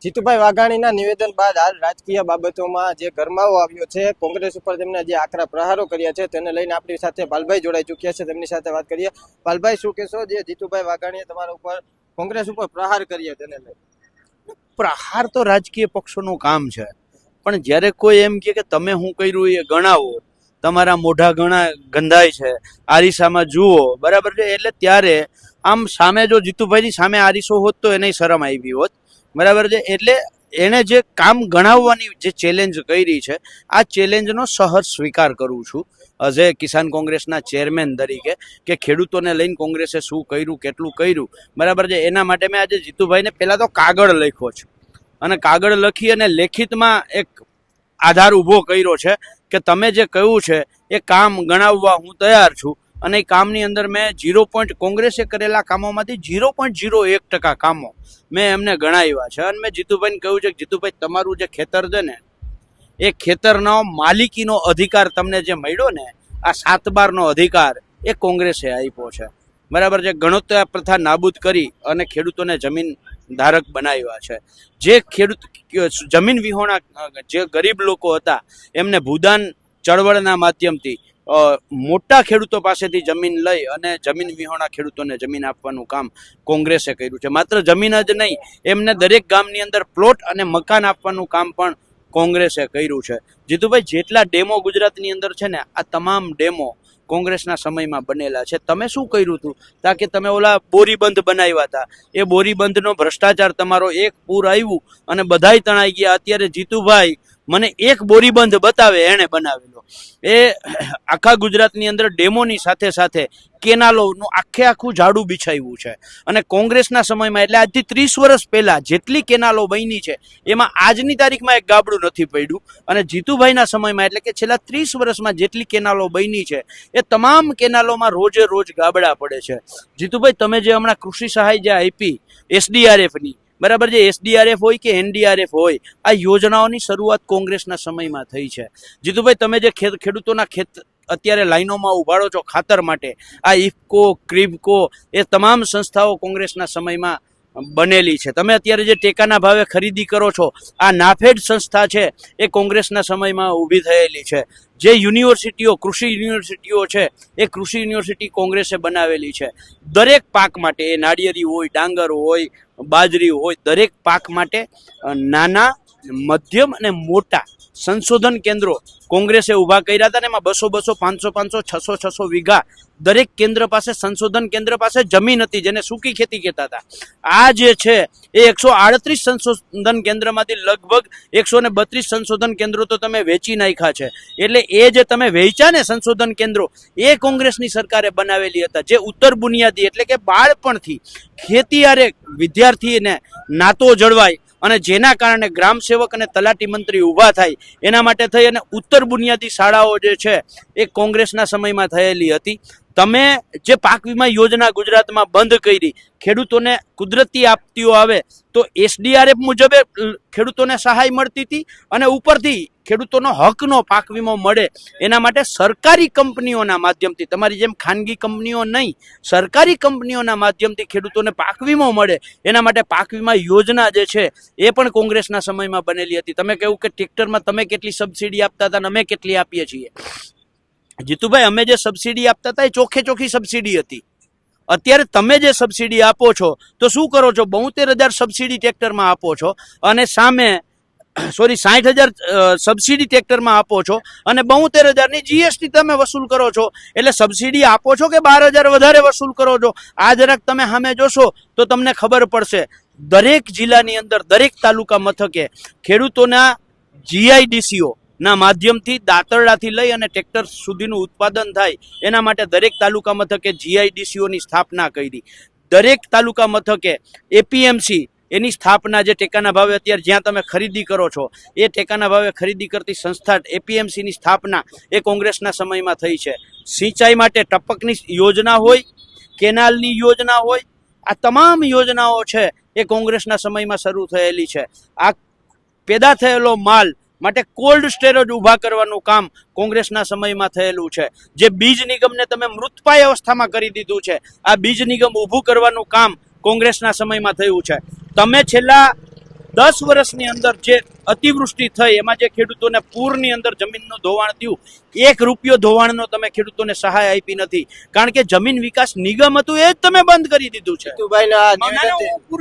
જીતુભાઈ વાઘાણીના નિવેદન બાદ હાલ રાજકીય બાબતોમાં જે ગરમાવો આવ્યો છે, કોંગ્રેસ ઉપર તેમણે જે આકરા પ્રહારો કર્યા છે તેને લઈને આપણી સાથે પાલભાઈ જોડાઈ ચૂક્યા છે, તેમની સાથે વાત કરીએ। પાલભાઈ, શું કહેશો જે જીતુભાઈ વાઘાણીએ તમારા ઉપર કોંગ્રેસ ઉપર પ્રહાર કર્યા તેને લઈને? પ્રહાર તો રાજકીય પક્ષોનું કામ છે, પણ જ્યારે કોઈ એમ કે તમે શું કર્યું એ ગણાવો, તમારા મોઢા ઘણા ગંધાય છે, આરીસામાં જુઓ, બરાબર છે, એટલે ત્યારે આમ સામે જો જીતુભાઈની સામે આરીસો હોત તો એને શરમ આવી હોત, બરાબર છે। એટલે એણે જે કામ ગણાવવાની જે ચેલેન્જ કરી છે, આ ચેલેન્જનો સહજ સ્વીકાર કરું છું એઝ એ કિસાન કોંગ્રેસના ચેરમેન તરીકે, કે ખેડૂતોને લઈને કોંગ્રેસે શું કર્યું, કેટલું કર્યું, બરાબર છે। એના માટે મેં આજે જીતુભાઈને પહેલાં તો કાગળ લખ્યો છે, અને કાગળ લખી અને લેખિતમાં એક આધાર ઊભો કર્યો છે કે તમે જે કહ્યું છે એ કામ ગણાવવા હું તૈયાર છું, અને એ કામની અંદર મેં કોંગ્રેસે કરેલા કામોમાંથી 0.01% કામો મેં એમને ગણાવ્યા છે। અને મેં જીતુભાઈને કહ્યું છે કે જીતુભાઈ, તમારું જે ખેતર છે ને, એ ખેતરનો માલિકીનો અધિકાર તમને જે મળ્યો ને, આ 7/12નો અધિકાર એ કોંગ્રેસે આપ્યો છે, બરાબર છે। ગણોત્તર પ્રથા નાબૂદ કરી અને ખેડૂતોને જમીન ધારક બનાવ્યા છે। જે ખેડૂત જમીન વિહોણા જે ગરીબ લોકો હતા એમને ભૂદાન ચળવળના માધ્યમથી મોટા ખેડૂતો પાસેથી જમીન લઈ અને જમીન વિહોણા ખેડૂતોને જમીન આપવાનું કામ કોંગ્રેસે કર્યું છે। માત્ર જમીન જ નહીં, એમને દરેક ગામની અંદર પ્લોટ અને મકાન આપવાનું કામ પણ કોંગ્રેસે કર્યું છે। જીતુભાઈ, જેટલા ડેમો ગુજરાતની અંદર છે ને, આ તમામ ડેમો કોંગ્રેસના સમયમાં બનેલા છે। તમે શું કર્યું હતું? તાકે તમે ઓલા બોરીબંધ બનાવ્યા હતા, એ બોરીબંધનો ભ્રષ્ટાચાર તમારો, એક પૂર આવ્યું અને બધાય તણાઈ ગયા। અત્યારે જીતુભાઈ મને એક બોરીબંધ બતાવે એણે બનાવેલો, એ આખા ગુજરાતની અંદર ડેમોની સાથે સાથે કેનાલોનું આખું ઝાડું બિછાવ્યું છે। અને કોંગ્રેસના સમયમાં, એટલે આજથી 30 વર્ષ પહેલા જેટલી કેનાલો બની છે એમાં આજની તારીખમાં એક ગાબડું નથી પડ્યું, અને જીતુભાઈના સમયમાં એટલે કે છેલ્લા 30 વર્ષમાં જેટલી કેનાલો બની છે એ તમામ કેનાલોમાં રોજે રોજ ગાબડા પડે છે। જીતુભાઈ, તમે જે હમણાં કૃષિ સહાય જે આપી SDRFની, બરાબર છે, SDRF હોય કે NDRF હોય, આ યોજનાઓની શરૂઆત કોંગ્રેસના સમયમાં થઈ છે। જીતુભાઈ, તમે જે ખેડૂતોના અત્યારે લાઈનોમાં ઉભાડો છો ખાતર માટે, આ ઇફકો, ક્રિબકો, એ તમામ સંસ્થાઓ કોંગ્રેસના સમયમાં બનેલી છે। તમે અત્યારે જે ટેકાના ભાવે ખરીદી કરો છો, આ નાફેડ સંસ્થા છે એ કોંગ્રેસના સમયમાં ઊભી થયેલી છે। જે યુનિવર્સિટીઓ, કૃષિ યુનિવર્સિટીઓ છે, એ કૃષિ યુનિવર્સિટી કોંગ્રેસે બનાવેલી છે। દરેક પાક માટે, એ નાળિયેરી હોય, ડાંગર હોય, બાજરી હોય, દરેક પાક માટે નાના, મધ્યમ અને મોટા સંશોધન કેન્દ્રો કોંગ્રેસે ઊભા કર્યા હતા, ને એમાં 200, 500, 600 વીઘા દરેક કેન્દ્ર પાસે, સંશોધન કેન્દ્ર પાસે જમીન હતી, જેને સૂકી ખેતી કહેતા હતા। આ જે છે એ 138 સંશોધન કેન્દ્રમાંથી લગભગ 132 સંશોધન કેન્દ્રો તો તમે વેચી નાખ્યા છે। એટલે એ જે તમે વેચ્યા ને સંશોધન કેન્દ્રો, એ કોંગ્રેસની સરકારે બનાવેલી હતા, જે ઉત્તર બુનિયાદી એટલે કે બાળપણથી ખેતી આરે વિદ્યાર્થીને નાતો જળવાય અને જેના કારણે ગ્રામ સેવક અને તલાટી મંત્રી ઊભા થાય, એના માટે થઈ અને ઉત્તર બુનિયાદી શાળાઓ જે છે એ કોંગ્રેસના સમયમાં થયેલી હતી। તમે જે પાક વીમા યોજના ગુજરાતમાં બંધ કરી, ખેડૂતોને કુદરતી આપત્તિઓ આવે તો SDRF મુજબ ખેડૂતોને સહાય મળતી હતી, અને ઉપરથી ખેડૂતોનો હકનો પાક વીમો મળે એના માટે સરકારી કંપનીઓના માધ્યમથી, તમારી જેમ ખાનગી કંપનીઓ નહીં, સરકારી કંપનીઓના માધ્યમથી ખેડૂતોને પાક વીમો મળે એના માટે પાક વીમા યોજના જે છે એ પણ કોંગ્રેસના સમયમાં બનેલી હતી। તમે કહ્યું કે ટ્રેક્ટરમાં તમે કેટલી સબસિડી આપતા હતા અને અમે કેટલી આપીએ છીએ। જીતુભાઈ, અમે જે સબસિડી આપતા હતા એ ચોખ્ખી સબસિડી હતી। અત્યારે તમે જે સબસિડી આપો છો તો શું કરો છો? 72,000 સબસિડી ટ્રેક્ટરમાં આપો છો, અને સામે 60,000 સબસિડી ટ્રેક્ટરમાં આપો છો, અને 72,000ની GST તમે વસૂલ કરો છો। એટલે સબસિડી આપો છો કે 12,000 વધારે વસૂલ કરો છો? આ જરાક તમે સામે જોશો તો તમને ખબર પડશે। દરેક જિલ્લાની અંદર, દરેક તાલુકા મથકે ખેડૂતોના GIDCO ના માધ્યમથી દાંતરડાથી લઈ અને ટ્રેક્ટર સુધીનું ઉત્પાદન થાય એના માટે દરેક તાલુકા મથકે GIDCOની સ્થાપના કરી। દરેક તાલુકા મથકે APMC એની સ્થાપના, જે ટેકાના ભાવે અત્યારે જ્યાં તમે ખરીદી કરો છો એ ટેકાના ભાવે ખરીદી કરતી સંસ્થા APMCની સ્થાપના એ કોંગ્રેસના સમયમાં થઈ છે। સિંચાઈ માટે ટપકની યોજના હોય, કેનાલની યોજના હોય, આ તમામ યોજનાઓ છે એ કોંગ્રેસના સમયમાં શરૂ થયેલી છે। આ પેદા થયેલો માલ માટે કોલ્ડ સ્ટોરેજ ઊભા કરવાનું કામ કોંગ્રેસના સમયમાં થયેલું છે। જે બીજ નિગમને તમે મૃતપાય અવસ્થામાં કરી દીધું છે, આ બીજ નિગમ ઊભું કરવાનું કામ કોંગ્રેસના સમયમાં થયું છે। તમે છેલ્લા 10 વર્ષની અંદર જે અતિવૃષ્ટિ થઈ એમાં જે ખેડૂતોને પૂરની અંદર જમીનનું ધોવાણ થયું, 1 રૂપિયો ધોવાણનો તમે ખેડૂતોને સહાય આપી નથી, કારણ કે જમીન વિકાસ નિગમ હતું એ જ તમે બંધ કરી દીધું છે. જીતુભાઈના આ ના, ના, નિવેદનથી હું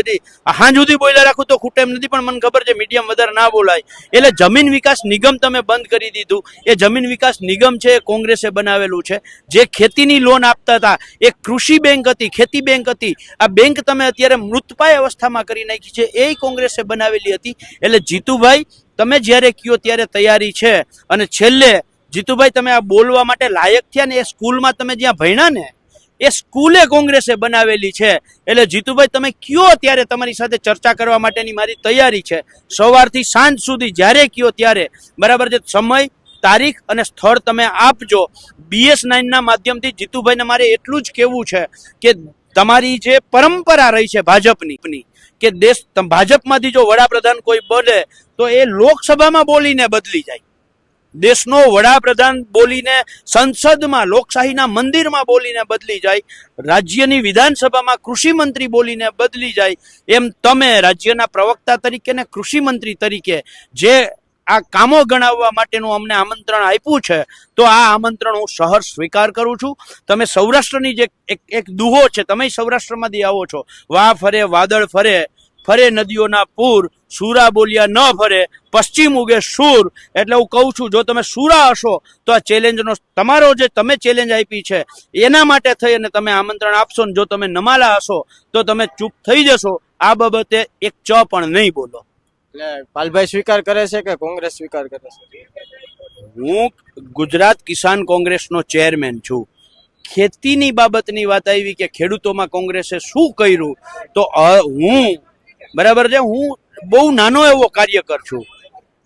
હજી હાંજ સુધી બોલ્યા રાખું તો ખૂટે એમ નથી, પણ મને ખબર છે મીડિયમ વધારે ના બોલાય. એટલે જમીન વિકાસ નિગમ તમે બંધ કરી દીધું. એ જમીન વિકાસ નિગમ છે એ કોંગ્રેસે બનાવેલું છે. જે ખેતીની લોન આપતા હતા એ કૃષિ બેંક હતી, ખેતી બેંક હતી. આ બેંક તમે અત્યારે મૃતપાય અવસ્થામાં કરી નાખી છે, એ કોંગ્રેસે બનાવેલી હતી. એટલે જીતુભાઈ તમે જ્યારે કયો ત્યારે તૈયારી છે. અને છેલ્લે જીતુભાઈ તમે આ બોલવા માટે લાયક થયા ને એ સ્કૂલમાં તમે જ્યાં ભણ્યા ને એ સ્કૂલે કોંગ્રેસે બનાવેલી છે. એટલે જીતુભાઈ તમે કયો ત્યારે તમારી સાથે ચર્ચા કરવા માટેની મારી તૈયારી છે. સવારથી સાંજ સુધી જ્યારે કયો ત્યારે, બરાબર છે, સમય તારીખ અને સ્થળ તમે આપજો. BS9 ના માધ્યમથી જીતુભાઈને મારે એટલું જ કહેવું છે કે તમારી જે પરંપરા રહી છે ભાજપની કે ભાજપમાંથી જો વડાપ્રધાન કોઈ બને તો એ લોકસભામાં બોલીને બદલી જાય. દેશનો વડાપ્રધાન બોલીને સંસદમાં લોકશાહીના મંદિરમાં બોલીને બદલી જાય, રાજ્યની વિધાનસભામાં કૃષિ મંત્રી બોલીને બદલી જાય. એમ તમે રાજ્યના પ્રવક્તા તરીકે ને કૃષિ મંત્રી તરીકે જે આ કામો ગણાવવા માટેનું અમને આમંત્રણ આપ્યું છે તો આ આમંત્રણ હું સહર્ષ સ્વીકાર કરું છું. તમે સૌરાષ્ટ્રની જે એક દુહો છે, તમે સૌરાષ્ટ્રમાંથી આવો છો, વાહ ફરે વાદળ ફરે, ફરે નદીઓના પૂર, સુરા બોલ્યા ન ફરે, પશ્ચિમ ઉગે સૂર. એટલે હું કહું છું જો તમે સુરા હશો તો આ ચેલેન્જનો તમારો જે તમે ચેલેન્જ આપી છે એના માટે થઈ અને તમે આમંત્રણ આપશો, ને જો તમે નમાલા હશો તો તમે ચૂપ થઈ જશો. આ બાબતે એક ચ પણ નહીં બોલો. એટલે પાલભાઈ સ્વીકાર કરે છે કે કોંગ્રેસ સ્વીકાર કરે છે? હું ગુજરાત કિસાન કોંગ્રેસનો ચેરમેન છું. ખેતીની બાબતની વાત આવી કે ખેડૂતોમાં કોંગ્રેસે શું કર્યું, તો હું બરાબર છે, હું બહુ નાનો એવો કાર્યકર છું.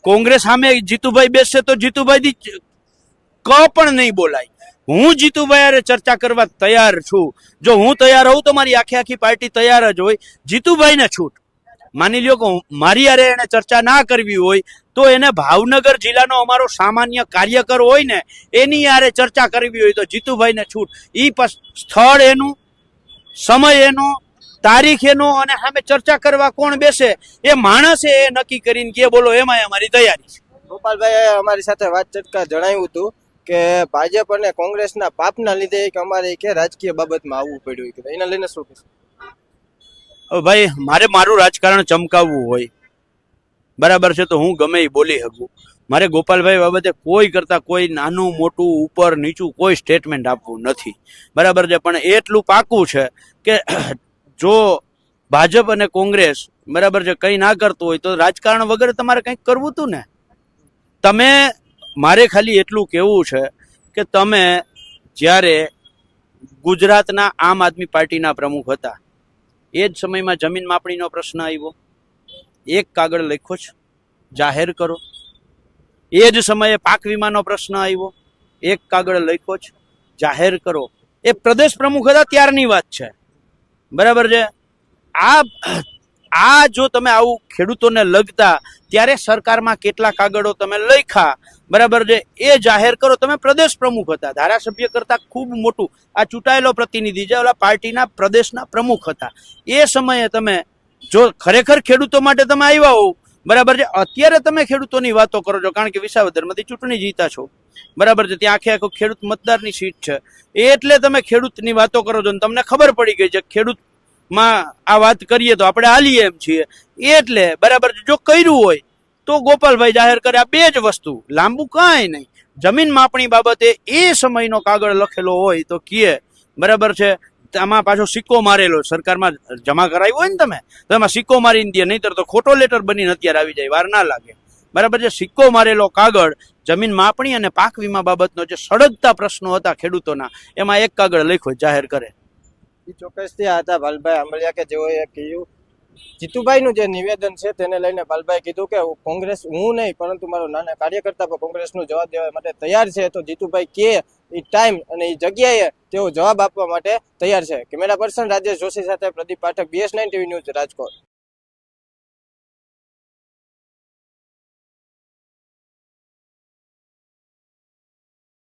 કોંગ્રેસ સામે જીતુભાઈ બેસશે તો જીતુભાઈ ક પણ નહીં બોલાય. હું જીતુભાઈ હારે ચર્ચા કરવા તૈયાર છું. જો હું તૈયાર હોઉં તો મારી આખી પાર્ટી તૈયાર જ હોય. જીતુભાઈને છૂટ. માની લ્યો કે મારી હારે એને ચર્ચા ના કરવી હોય તો એને ભાવનગર જિલ્લાનો અમારો સામાન્ય કાર્યકર હોય ને એની હારે ચર્ચા કરવી હોય તો જીતુભાઈને છૂટ. ઈ સ્થળ એનું, સમય એનો, તારીખ એનો, અને સામે ચર્ચા કરવા કોણ બેસે એ માણસે એ નક્કી કરીને કે બોલો એમાં અમારી તૈયારી છે. ગોપાલભાઈ અમારી સાથે વાત ચર્ચા જણાવ્યું હતું કે ભાજપ અને કોંગ્રેસના પાપના લીધે કે અમારે કે રાજકીય બાબતમાં આવવું પડ્યું, કે એના લઈને શું કહેશો? ભાઈ મારું રાજકારણ ચમકાવવું હોય, બરાબર છે, તો હું ગમે એ બોલી શકું. મારે ગોપાલભાઈ બાબતે કોઈ કરતા કોઈ નાનું મોટું ઉપર નીચું કોઈ સ્ટેટમેન્ટ આપવું નથી, બરાબર છે. પણ એટલું પાકું છે કે જો ભાજપ અને કોંગ્રેસ બરાબર છે કંઈ ના કરતું હોય તો રાજકારણ વગર તમારે કંઈક કરવું હતું ને. મારે ખાલી એટલું કહેવું છે કે તમે જ્યારે ગુજરાતના આમ આદમી પાર્ટીના પ્રમુખ હતા એ જ સમયમાં જમીન માપણીનો પ્રશ્ન આવ્યો, એક કાગળ લખ્યો છે, જાહેર કરો. એ જ સમયે પાક વીમાનો પ્રશ્ન આવ્યો, એક કાગળ લખ્યો છે, જાહેર કરો. એ પ્રદેશ પ્રમુખ હતા ત્યારની વાત છે, બરાબર છે. આ જો તમે આવું ખેડૂતોને લગતા ત્યારે સરકારમાં કેટલા કાગળો તમે લખ્યા, બરાબર છે, એ જાહેર કરો. તમે પ્રદેશ પ્રમુખ હતા, ધારાસભ્ય કરતા ખૂબ મોટું આ ચૂંટાયેલો પ્રતિનિધિ છે, ઓલા પાર્ટીના પ્રદેશના પ્રમુખ હતા. એ સમયે તમે જો ખરેખર ખેડૂતો માટે તમે આવ્યા હોવ, બરાબર છે, અત્યારે તમે ખેડૂતોની વાતો કરો છો કારણ કે વિસાવદરમાંથી ચૂંટણી જીતા છો, બરાબર છે, ત્યાં આખો ખેડૂત મતદારની સીટ છે, એટલે તમે ખેડૂતની વાતો કરો છો. તમને ખબર પડી ગઈ છે ખેડૂતમાં આ વાત કરીએ તો આપણે હાલીએ એમ છીએ, એટલે બરાબર છે. જો કર્યું હોય તો ગોપાલભાઈ જાહેર કરે. આ બે જ વસ્તુ, લાંબુ કાંઈ નહીં. જમીન માપણી બાબતે એ સમયનો કાગળ લખેલો હોય તો કીએ, બરાબર છે, આમાં પાછો સિક્કો મારેલો સરકારમાં જમા કરાવ્યો હોય ને તમે તો એમાં સિક્કો મારીને દે, નહીતર તો ખોટો લેટર બનીને અત્યારે આવી જાય, વાર ના લાગે, બરાબર છે. સિક્કો મારેલો કાગળ જમીન માપણી અને પાક વીમા બાબતનો જે સળગતા પ્રશ્નો હતા ખેડૂતોના એમાં એક કાગળ લખ્યો જાહેર કરે. ચોક્કસથી આ હતા પાલભાઈ આંબલિયા કે જેઓએ કહ્યું જીતુભાઈનું જે નિવેદન છે તેને લઈને પાલભાઈ કીધું કે કોંગ્રેસ હું નહીં પરંતુ મારો નાના કાર્યકર્તા પણ કોંગ્રેસનો જવાબ દેવા માટે તૈયાર છે. તો જીતુભાઈ કે એ ટાઈમ અને એ જગ્યાએ તેઓ જવાબ આપવા માટે તૈયાર છે. કેમેરા પર્સન રાજેશ જોશી સાથે Pradeep Pathak, BS9 TV news, Rajkot.